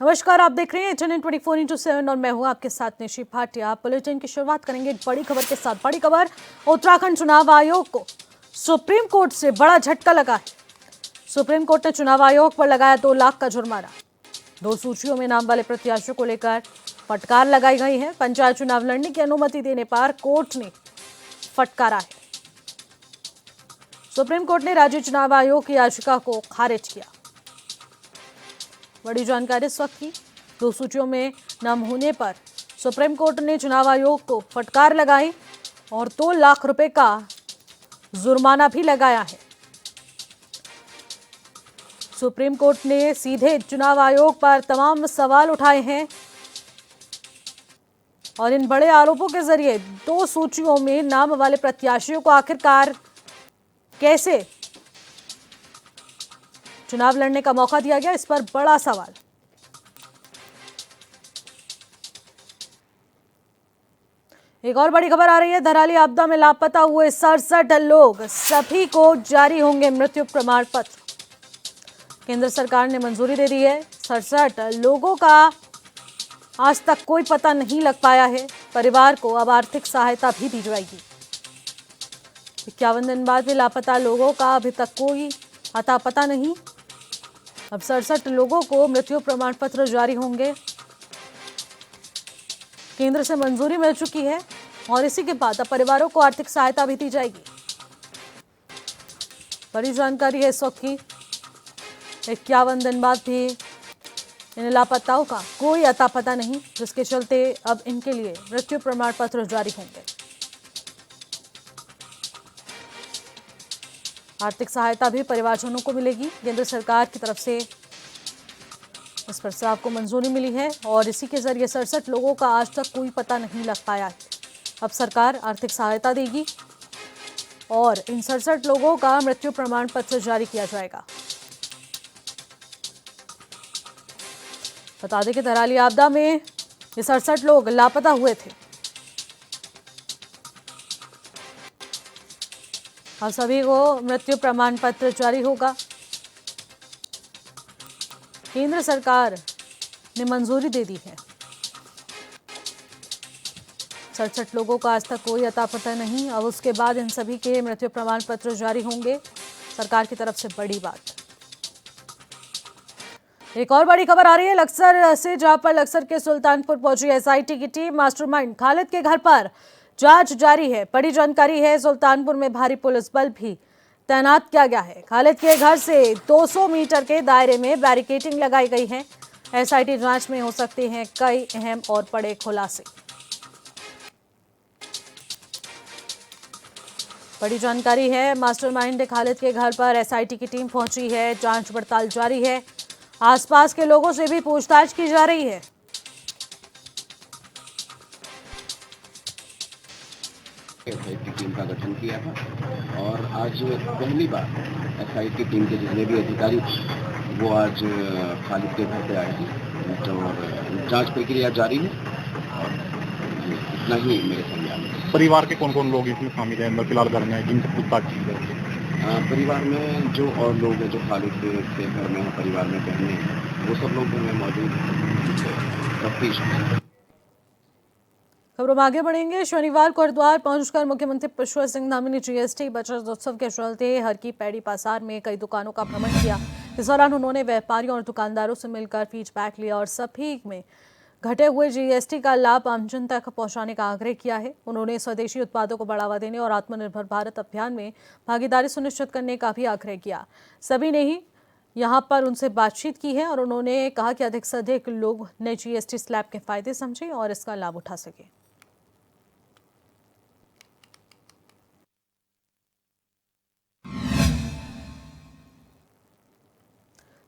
नमस्कार, आप देख रहे हैं HNN 24/7 और मैं हूं आपके साथ निशी भाटिया। बुलेटिन की शुरुआत करेंगे एक बड़ी खबर के साथ। बड़ी खबर, उत्तराखंड चुनाव आयोग को सुप्रीम कोर्ट से बड़ा झटका लगा है। सुप्रीम कोर्ट ने चुनाव आयोग पर लगाया 2 लाख का जुर्माना। 2 सूचियों में नाम वाले प्रत्याशियों को लेकर फटकार लगाई गई है। पंचायत चुनाव लड़ने की अनुमति देने पर कोर्ट ने फटकारा है। सुप्रीम कोर्ट ने राज्य चुनाव आयोग की याचिका को खारिज किया। बड़ी जानकारी इस वक्त की। 2 सूचियों में नाम होने पर सुप्रीम कोर्ट ने चुनाव आयोग को फटकार लगाई और 2 लाख रुपए का जुर्माना भी लगाया है। सुप्रीम कोर्ट ने सीधे चुनाव आयोग पर तमाम सवाल उठाए हैं और इन बड़े आरोपों के जरिए 2 सूचियों में नाम वाले प्रत्याशियों को आखिरकार कैसे चुनाव लड़ने का मौका दिया गया, इस पर बड़ा सवाल। एक और बड़ी खबर आ रही है। धराली आपदा में लापता हुए 67 लोग, सभी को जारी होंगे मृत्यु प्रमाण पत्र। केंद्र सरकार ने मंजूरी दे दी है। 67 लोगों का आज तक कोई पता नहीं लग पाया है। परिवार को अब आर्थिक सहायता भी दी जाएगी। 51 दिन बाद भी लापता लोगों का अभी तक कोई अता पता नहीं। अब 67 लोगों को मृत्यु प्रमाण पत्र जारी होंगे। केंद्र से मंजूरी मिल चुकी है और इसी के बाद अब परिवारों को आर्थिक सहायता भी दी जाएगी। बड़ी जानकारी है इस वक्त की। 51 दिन बाद भी इन लापताओं का कोई अता पता नहीं, जिसके चलते अब इनके लिए मृत्यु प्रमाण पत्र जारी होंगे। आर्थिक सहायता भी परिवारजनों को मिलेगी। केंद्र सरकार की तरफ से इस प्रस्ताव को मंजूरी मिली है और इसी के जरिए 67 लोगों का आज तक कोई पता नहीं लग पाया है। अब सरकार आर्थिक सहायता देगी और इन 67 लोगों का मृत्यु प्रमाण पत्र जारी किया जाएगा। बता दें कि धराली आपदा में ये 67 लोग लापता हुए थे। अब सभी को मृत्यु प्रमाण पत्र जारी होगा। केंद्र सरकार ने मंजूरी दे दी है। 67 लोगों का आज तक कोई अता पता नहीं। अब उसके बाद इन सभी के मृत्यु प्रमाण पत्र जारी होंगे। सरकार की तरफ से बड़ी बात। एक और बड़ी खबर आ रही है लक्सर से, जहां पर लक्सर के सुल्तानपुर पहुंची SIT की टीम। मास्टरमाइंड खालिद के घर पर जांच जारी है। बड़ी जानकारी है, सुल्तानपुर में भारी पुलिस बल भी तैनात किया गया है। खालिद के घर से 200 मीटर के दायरे में बैरिकेडिंग लगाई गई है। SIT जांच में हो सकते हैं कई अहम और बड़े खुलासे। बड़ी जानकारी है, मास्टरमाइंड खालिद के घर पर SIT की टीम पहुंची है। जांच पड़ताल जारी है। आसपास के लोगों से भी पूछताछ की जा रही है। SIT टीम का गठन किया था और आज पहली बार SIT टीम के जितने भी अधिकारी वो आज खालिद के घर पे आए हैं और जांच प्रक्रिया जारी है और इतना ही मेरे संज्ञान में। परिवार के कौन कौन लोग इसमें शामिल हैं, अंदर फिलहाल घर में जिनसे पूछताछ की जा रही है? परिवार में जो और लोग हैं जो खालिद के घर में हैं, परिवार में बहने हैं, वो सब लोग घर में मौजूद तफ्तीश। खबरों में आगे बढ़ेंगे। शनिवार को हरिद्वार पहुंचकर मुख्यमंत्री पुष्कर सिंह धामी ने GST बचत उत्सव के चलते हर की पैड़ी बाजार में कई दुकानों का भ्रमण किया। इस दौरान उन्होंने व्यापारियों और दुकानदारों से मिलकर फीडबैक लिया और सभी में घटे हुए GST का लाभ आमजन तक पहुंचाने का आग्रह किया है। उन्होंने स्वदेशी उत्पादों को बढ़ावा देने और आत्मनिर्भर भारत अभियान में भागीदारी सुनिश्चित करने का भी आग्रह किया। सभी ने ही यहाँ पर उनसे बातचीत की है और उन्होंने कहा कि अधिक से अधिक लोग नए GST स्लैब के फायदे समझें और इसका लाभ उठा सकें।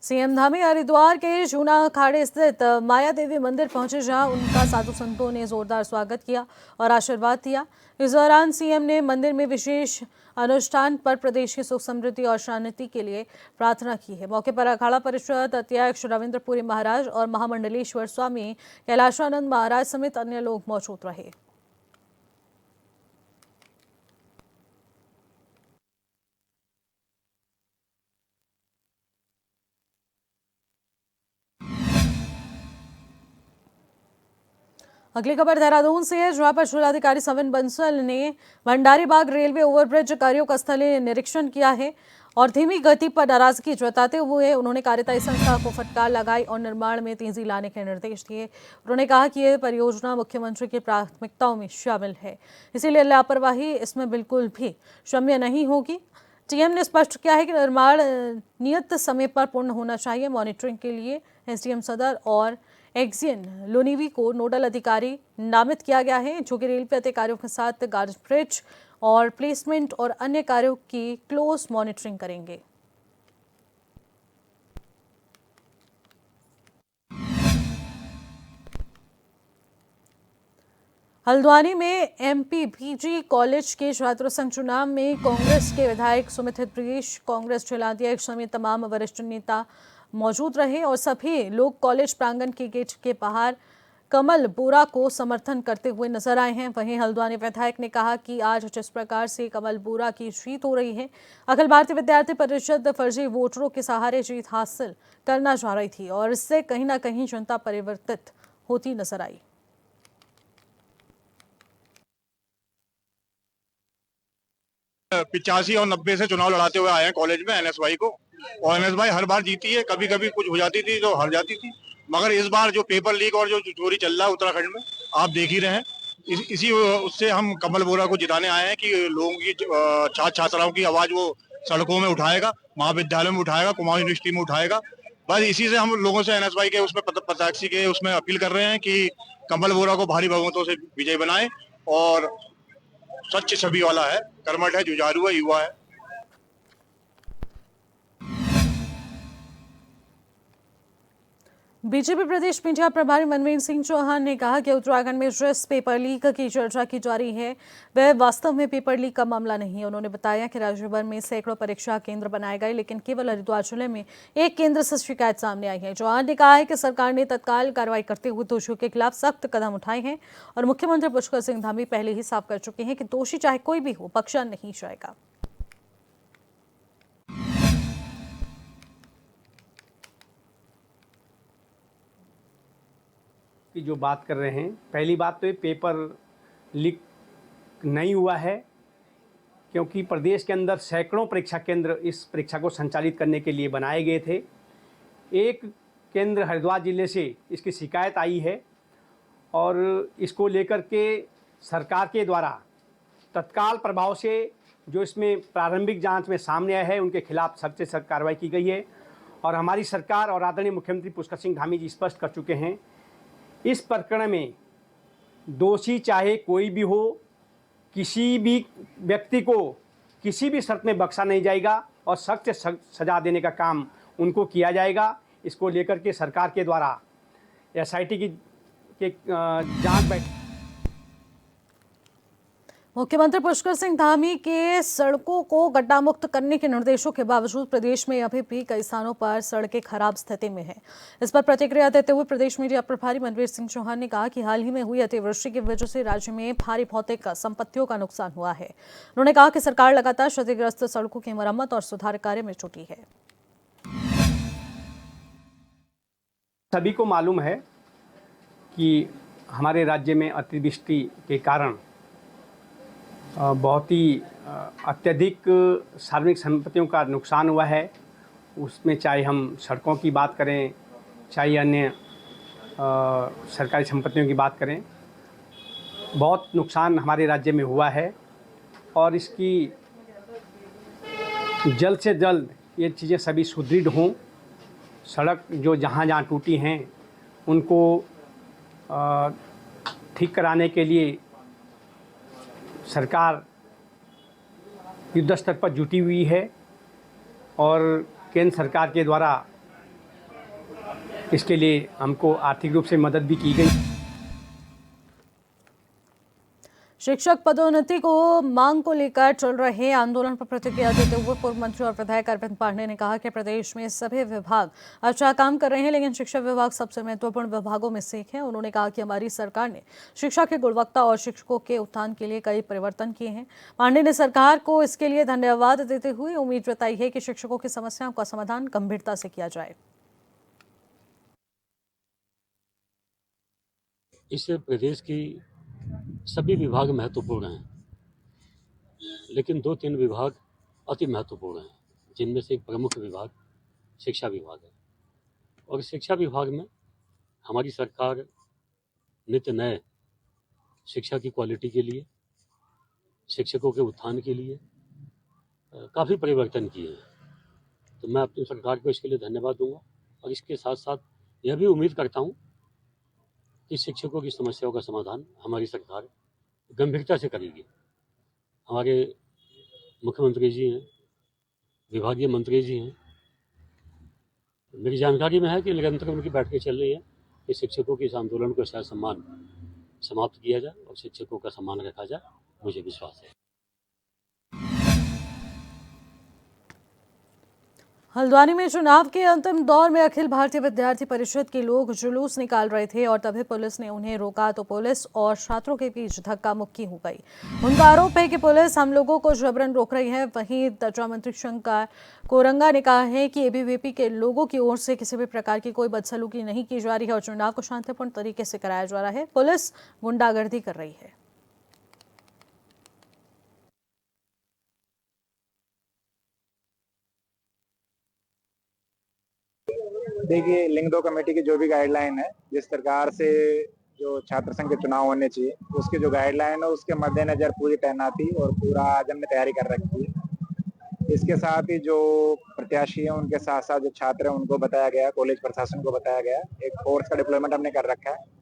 सीएम धामी हरिद्वार के जूना अखाड़े स्थित माया देवी मंदिर पहुंचे, जहां उनका साधु संतों ने जोरदार स्वागत किया और आशीर्वाद दिया। इस दौरान सीएम ने मंदिर में विशेष अनुष्ठान पर प्रदेश की सुख समृद्धि और शांति के लिए प्रार्थना की है। मौके पर अखाड़ा परिषद अध्यक्ष रविंद्रपुरी महाराज और महामंडलेश्वर स्वामी कैलाशानंद महाराज समेत अन्य लोग मौजूद रहे। अगली खबर देहरादून से है, जहां पर जिलाधिकारी सविन बंसल ने भंडारी बाग रेलवे ओवरब्रिज कार्यों का स्थलीय निरीक्षण किया है और धीमी गति पर नाराजगी जताते हुए उन्होंने कार्यदायी संस्था को फटकार लगाई और निर्माण में तेजी लाने के निर्देश दिए। उन्होंने कहा कि यह परियोजना मुख्यमंत्री की प्राथमिकताओं में शामिल है, इसीलिए लापरवाही इसमें बिल्कुल भी क्षम्य नहीं होगी। टीएम ने स्पष्ट किया है कि निर्माण नियत समय पर पूर्ण होना चाहिए। मॉनिटरिंग के लिए एसडीएम सदर और एक्सियन लोनीवी को नोडल अधिकारी नामित किया गया है, जो कि रेलवे अधिकारियों के साथ गार्ज ब्रिज और प्लेसमेंट और अन्य कार्यों की क्लोज मॉनिटरिंग करेंगे। हल्द्वानी में एमपीबीजी कॉलेज के छात्र संघ चुनाव में कांग्रेस के विधायक सुमित हितब्रीश, कांग्रेस जिलाध्यक्ष समेत तमाम वरिष्ठ नेता मौजूद रहे और सभी लोग कॉलेज प्रांगण के गेट के बाहर कमल बोरा को समर्थन करते हुए नजर आए हैं। वहीं हल्द्वानी विधायक ने कहा कि आज जिस प्रकार से कमल बोरा की जीत हो रही है, अखिल भारतीय विद्यार्थी परिषद फर्जी वोटरों के सहारे जीत हासिल करना चाह रही थी और इससे कहीं ना कहीं जनता परिवर्तित होती नजर आई। 85 और 90 से चुनाव लड़ाते हुए आए हैं कॉलेज में एनएसवाई को, और एनएसवाई हर बार जीती है। कभी कभी कुछ हो जाती थी तो हार जाती थी, मगर इस बार जो पेपर लीक और जो चोरी चल रहा है उत्तराखंड में आप देख ही रहे हैं। इसी उससे हम कमल बोरा को जिताने आए हैं कि लोगों की छात्र छात्राओं की आवाज वो सड़कों में उठाएगा, महाविद्यालयों में उठाएगा, कुमाऊं यूनिवर्सिटी में उठाएगा। बस इसी से हम लोगों से एनएसवाई के उसमें प्रत्याशी के उसमें अपील कर रहे हैं कि कमल बोरा को भारी बहुमतों से विजय बनाए। और स्वच्छ छवि वाला है, कर्मठ है, जुझारू है, युवा है। बीजेपी प्रदेश मीडिया प्रभारी मनवीर सिंह चौहान ने कहा कि उत्तराखंड में जिस पेपर लीक की चर्चा की जा रही है वह वास्तव में पेपर लीक का मामला नहीं है। उन्होंने बताया कि राज्य भर में सैकड़ों परीक्षा केंद्र बनाए गए, लेकिन केवल हरिद्वार जिले में एक केंद्र से शिकायत सामने आई है। चौहान ने कहा है कि सरकार ने तत्काल कार्रवाई करते हुए दोषियों के खिलाफ सख्त कदम उठाए हैं और मुख्यमंत्री पुष्कर सिंह धामी पहले ही साफ कर चुके हैं कि दोषी चाहे कोई भी हो, बख्शा नहीं जाएगा। की जो बात कर रहे हैं, पहली बात तो ये पेपर लीक नहीं हुआ है, क्योंकि प्रदेश के अंदर सैकड़ों परीक्षा केंद्र इस परीक्षा को संचालित करने के लिए बनाए गए थे। एक केंद्र हरिद्वार जिले से इसकी शिकायत आई है और इसको लेकर के सरकार के द्वारा तत्काल प्रभाव से जो इसमें प्रारंभिक जांच में सामने आया है उनके खिलाफ सख्त से सख्त कार्रवाई की गई है। और हमारी सरकार और आदरणीय मुख्यमंत्री पुष्कर सिंह धामी जी स्पष्ट कर चुके हैं, इस प्रकरण में दोषी चाहे कोई भी हो, किसी भी व्यक्ति को किसी भी शर्त में बख्शा नहीं जाएगा और सख्त सजा देने का काम उनको किया जाएगा। इसको लेकर के सरकार के द्वारा एसआईटी की जांच बैठ। मुख्यमंत्री पुष्कर सिंह धामी के सड़कों को गड्ढा मुक्त करने के निर्देशों के बावजूद प्रदेश में अभी भी कई स्थानों पर सड़कें खराब स्थिति में हैं। इस पर प्रतिक्रिया देते हुए प्रदेश मीडिया प्रभारी मनवीर सिंह चौहान ने कहा कि हाल ही में हुई अतिवृष्टि की वजह से राज्य में भारी भौतिक संपत्तियों का नुकसान हुआ है। उन्होंने कहा कि सरकार लगातार क्षतिग्रस्त सड़कों की मरम्मत और सुधार कार्य में जुटी है। सभी को मालूम है कि हमारे राज्य में अतिवृष्टि के कारण बहुत ही अत्यधिक सार्वजनिक संपत्तियों का नुकसान हुआ है। उसमें चाहे हम सड़कों की बात करें, चाहे अन्य सरकारी संपत्तियों की बात करें, बहुत नुकसान हमारे राज्य में हुआ है। और इसकी जल्द से जल्द ये चीज़ें सभी सुदृढ़ हों। सड़क जो जहाँ जहाँ टूटी हैं उनको ठीक कराने के लिए सरकार युद्ध स्तर पर जुटी हुई है और केंद्र सरकार के द्वारा इसके लिए हमको आर्थिक रूप से मदद भी की गई। शिक्षक पदोन्नति को मांग को लेकर चल रहे आंदोलन पर प्रतिक्रिया देते हुए पूर्व मंत्री और विधायक अरविंद पांडे ने कहा कि प्रदेश में सभी विभाग अच्छा काम कर रहे हैं, लेकिन शिक्षा विभाग सबसे महत्वपूर्ण विभागों में से एक है। उन्होंने कहा कि हमारी सरकार ने शिक्षा की गुणवत्ता और शिक्षकों के उत्थान के लिए कई परिवर्तन किए हैं। पांडे ने सरकार को इसके लिए धन्यवाद देते हुए उम्मीद जताई है कि शिक्षकों की समस्याओं का समाधान गंभीरता से किया जाए। इस प्रदेश की सभी विभाग महत्वपूर्ण हैं, लेकिन 2-3 विभाग अति महत्वपूर्ण हैं, जिनमें से एक प्रमुख विभाग शिक्षा विभाग है। और शिक्षा विभाग में हमारी सरकार नित्य नए शिक्षा की क्वालिटी के लिए, शिक्षकों के उत्थान के लिए काफ़ी परिवर्तन किए हैं। तो मैं अपनी सरकार को इसके लिए धन्यवाद दूंगा और इसके साथ साथ यह भी उम्मीद करता हूं कि शिक्षकों की समस्याओं का समाधान हमारी सरकार गंभीरता से करेगी। हमारे मुख्यमंत्री जी हैं, विभागीय मंत्री जी हैं, मेरी जानकारी में है कि निरंतर उनकी बैठकें चल रही हैं कि शिक्षकों के इस आंदोलन को शायद सम्मान समाप्त किया जाए और शिक्षकों का सम्मान रखा जाए। मुझे विश्वास है। हल्द्वानी में चुनाव के अंतिम दौर में अखिल भारतीय विद्यार्थी परिषद के लोग जुलूस निकाल रहे थे और तभी पुलिस ने उन्हें रोका तो पुलिस और छात्रों के बीच धक्का मुक्की हो गई। उनका आरोप है कि पुलिस हम लोगों को जबरन रोक रही है। वहीं तर्जुमा मंत्री शंकर कोरंगा ने कहा है कि एबीवीपी के लोगों की ओर से किसी भी प्रकार की कोई बदसलूकी नहीं की जा रही है और चुनाव को शांतिपूर्ण तरीके से कराया जा रहा है। पुलिस गुंडागर्दी कर रही है। देखिए, लिंग दो कमेटी की जो भी गाइडलाइन है, जिस प्रकार से जो छात्र संघ के चुनाव होने चाहिए, उसकी जो गाइडलाइन है उसके मद्देनजर पूरी तैनाती और पूरा आज हमने तैयारी कर रखी है। इसके साथ ही जो प्रत्याशी है उनके साथ साथ जो छात्र है उनको बताया गया, कॉलेज प्रशासन को बताया गया, एक फोर्स का डिप्लॉयमेंट हमने कर रखा है।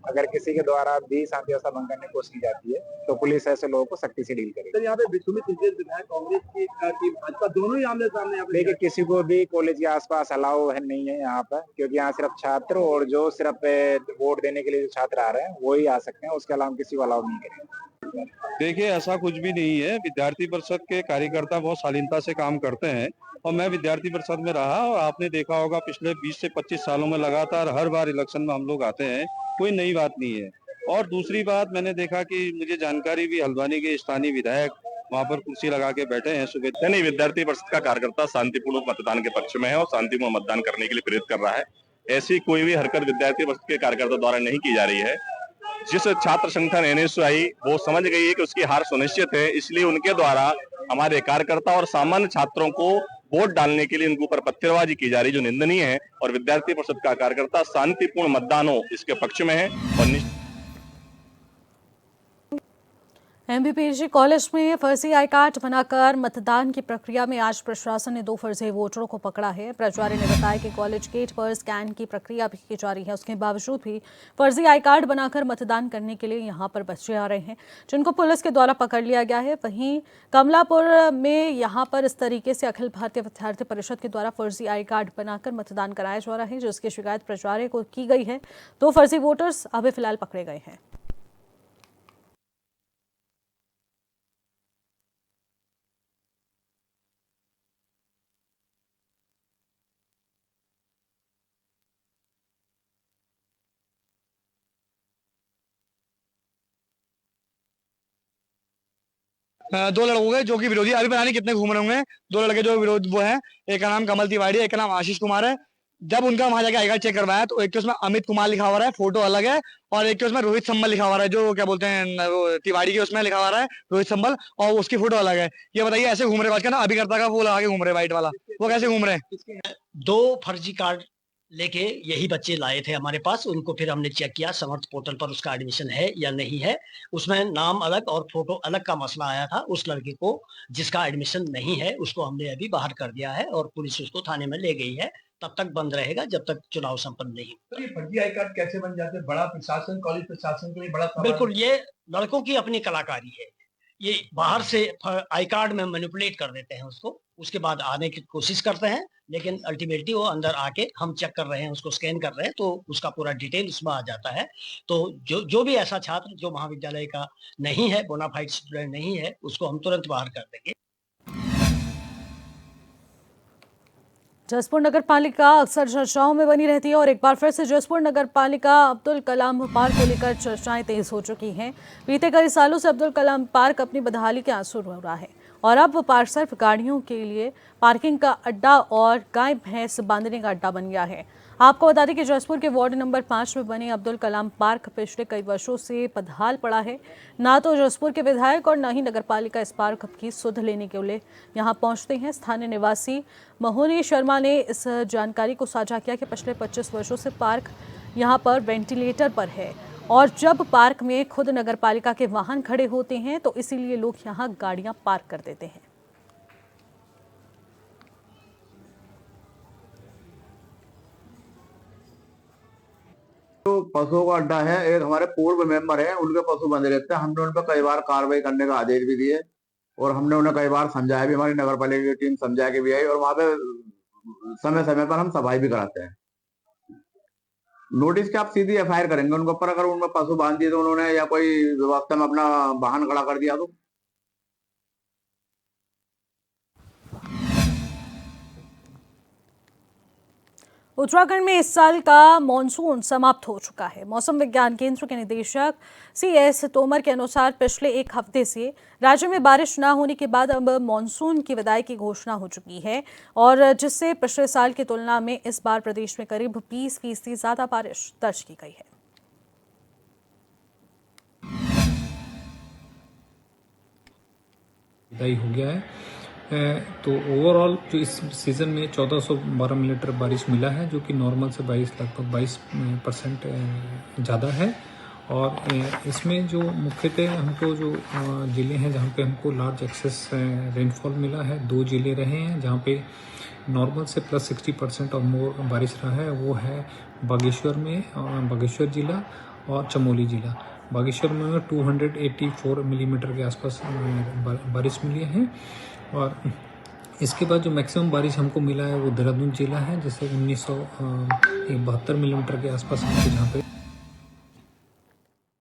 अगर किसी के द्वारा भी शांति व्यवस्था भंग करने की कोशिश की जाती है तो पुलिस ऐसे लोगों को सख्ती से डील करेगी। सर, यहाँ पे विश्वमित विधायक कांग्रेस की भाजपा दोनों ही आमने सामने यहाँ पे देखिए, किसी को भी कॉलेज के आसपास अलाउ है नहीं है यहाँ पर, क्योंकि यहाँ सिर्फ छात्र और जो सिर्फ वोट देने के लिए जो छात्र आ रहे हैं वो ही आ सकते हैं, उसके अलावा किसी को अलाउ नहीं करेंगे। देखिए, ऐसा कुछ भी नहीं है। विद्यार्थी परिषद के कार्यकर्ता बहुत शालीनता से काम करते हैं और मैं विद्यार्थी परिषद में रहा और आपने देखा होगा पिछले 20 से 25 सालों में लगातार हर बार इलेक्शन में हम लोग आते हैं, कोई नई बात नहीं है। और दूसरी बात, मैंने देखा कि मुझे जानकारी भी हल्द्वानी के स्थानीय विधायक वहाँ पर कुर्सी लगा के बैठे हैं सुबह। नहीं, विद्यार्थी परिषद का कार्यकर्ता शांतिपूर्ण मतदान के पक्ष में है और शांतिपूर्ण मतदान करने के लिए प्रेरित कर रहा है। ऐसी कोई भी हरकत विद्यार्थी परिषद के कार्यकर्ता द्वारा नहीं की जा रही है। जिस छात्र संगठन एनएसयूआई वो समझ गई है कि उसकी हार सुनिश्चित है, इसलिए उनके द्वारा हमारे कार्यकर्ता और सामान्य छात्रों को वोट डालने के लिए उनके ऊपर पत्थरबाजी की जा रही, जो निंदनीय है। और विद्यार्थी परिषद का कार्यकर्ता शांतिपूर्ण मतदान हो इसके पक्ष में है। और एमबीपीजी कॉलेज में फर्जी आई कार्ड बनाकर मतदान की प्रक्रिया में आज प्रशासन ने 2 फर्जी वोटरों को पकड़ा है। प्राचार्य ने बताया कि कॉलेज गेट पर स्कैन की प्रक्रिया भी की जा रही है, उसके बावजूद भी फर्जी आई कार्ड बनाकर मतदान करने के लिए यहां पर बच्चे आ रहे हैं, जिनको पुलिस के द्वारा पकड़ लिया गया है। वहीं कमलापुर में यहां पर इस तरीके से अखिल भारतीय विद्यार्थी परिषद के द्वारा फर्जी आई कार्ड बनाकर मतदान कराया जा रहा है, जिसकी शिकायत प्राचार्य को की गई है। 2 फर्जी वोटर्स अभी फिलहाल पकड़े गए हैं। दो लड़कों के जो कि विरोधी, अभी पता नहीं कितने घूम रहे होंगे। 2 लड़के जो विरोध वो हैं, एक का नाम कमल तिवारी है, एक का नाम आशीष कुमार है। जब उनका वहां जाके आई कार्ड चेक करवाया तो एक के उसमें अमित कुमार लिखा हुआ है, फोटो अलग है, और एक के उसमें रोहित संबल लिखा हुआ है, जो क्या बोलते हैं वो तिवारी के उसमें लिखा हुआ है रोहित संबल, और उसकी फोटो अलग है। ये बताइए, ऐसे घूम रहे ना अभिकर्ता का वो लगा के घूम रहे व्हाइट वाला, वो कैसे घूम रहे हैं? 2 फर्जी कार्ड लेके यही बच्चे लाए थे हमारे पास। उनको फिर हमने चेक किया समर्थ पोर्टल पर उसका एडमिशन है या नहीं है। उसमें नाम अलग और फोटो अलग का मसला आया था। उस लड़के को जिसका एडमिशन नहीं है उसको हमने अभी बाहर कर दिया है और पुलिस उसको थाने में ले गई है। तब तक बंद रहेगा जब तक चुनाव संपन्न नहीं हो। तो ये फर्जी आई कार्ड कैसे बन जाते हैं? बड़ा प्रशासन, कॉलेज प्रशासन के लिए बड़ा सवाल। बिल्कुल, ये लड़कों की अपनी कलाकारी है। ये बाहर से आई कार्ड में मैनिपुलेट कर देते हैं उसको, उसके बाद आने की कोशिश करते हैं, लेकिन अल्टीमेटली वो अंदर आके हम चेक कर रहे हैं, उसको स्कैन कर रहे हैं तो उसका पूरा डिटेल उसमें आ जाता है। तो जो भी ऐसा छात्र जो महाविद्यालय का नहीं है, बोनाफाइड स्टूडेंट नहीं है, उसको हम तुरंत बाहर कर देंगे। जसपुर नगर पालिका अक्सर चर्चाओं में बनी रहती है और एक बार फिर से जसपुर नगर पालिका अब्दुल कलाम पार्क को लेकर चर्चाएं तेज हो चुकी हैं। बीते कई सालों से अब्दुल कलाम पार्क अपनी बदहाली के आंसू रो रहा है और अब वो पार्क सिर्फ गाड़ियों के लिए पार्किंग का अड्डा और गाय भैंस बांधने का अड्डा बन गया है। आपको बता दें कि जसपुर के वार्ड नंबर 5 में बने अब्दुल कलाम पार्क पिछले कई वर्षों से बदहाल पड़ा है। ना तो जसपुर के विधायक और न ही नगरपालिका इस पार्क की सुध लेने के लिए यहां पहुंचते हैं। स्थानीय निवासी मोहनी शर्मा ने इस जानकारी को साझा किया कि पिछले 25 वर्षों से पार्क यहां पर वेंटिलेटर पर है और जब पार्क में खुद नगरपालिका के वाहन खड़े होते हैं तो इसीलिए लोग यहां गाड़ियां पार्क कर देते हैं। जो पशुओं का अड्डा है, एक हमारे पूर्व मेंबर हैं, उनके पशु बंधे रहते हैं। हमने उन पर कई बार कार्रवाई करने का आदेश भी दिए और हमने उन्हें कई बार समझाया भी, हमारी नगर पालिका की टीम समझा के भी आई और वहां पे समय समय पर हम सफाई भी कराते हैं। नोटिस के आप सीधी एफआईआर करेंगे उनके ऊपर, अगर उनमें पशु बांध दिए तो उन्होंने या कोई व्यवस्था में अपना वाहन खड़ा कर दिया तो। उत्तराखंड में इस साल का मॉनसून समाप्त हो चुका है। मौसम विज्ञान केंद्र के निदेशक CS तोमर के अनुसार पिछले एक हफ्ते से राज्य में बारिश न होने के बाद अब मॉनसून की विदाई की घोषणा हो चुकी है और जिससे पिछले साल की तुलना में इस बार प्रदेश में करीब 20% ज्यादा बारिश दर्ज की गई है। विदाई हो गया है तो ओवरऑल जो इस सीज़न में 1412 मिलीमीटर बारिश मिला है, जो कि नॉर्मल से लगभग 22% ज़्यादा है। और इसमें जो मुख्यतः हमको जो ज़िले हैं जहाँ पे हमको लार्ज एक्सेस रेनफॉल मिला है, 2 ज़िले रहे हैं जहाँ पे नॉर्मल से +60% और मोर बारिश रहा है। वो है बागेश्वर में, बागेश्वर ज़िला और चमोली ज़िला। बागेश्वर में 284 मिलीमीटर के आसपास बारिश मिली है और इसके बाद जो मैक्सिमम बारिश हमको मिला है वो देहरादून जिला है, जैसे 1972 मिलीमीटर के आसपास हमको जहाँ पे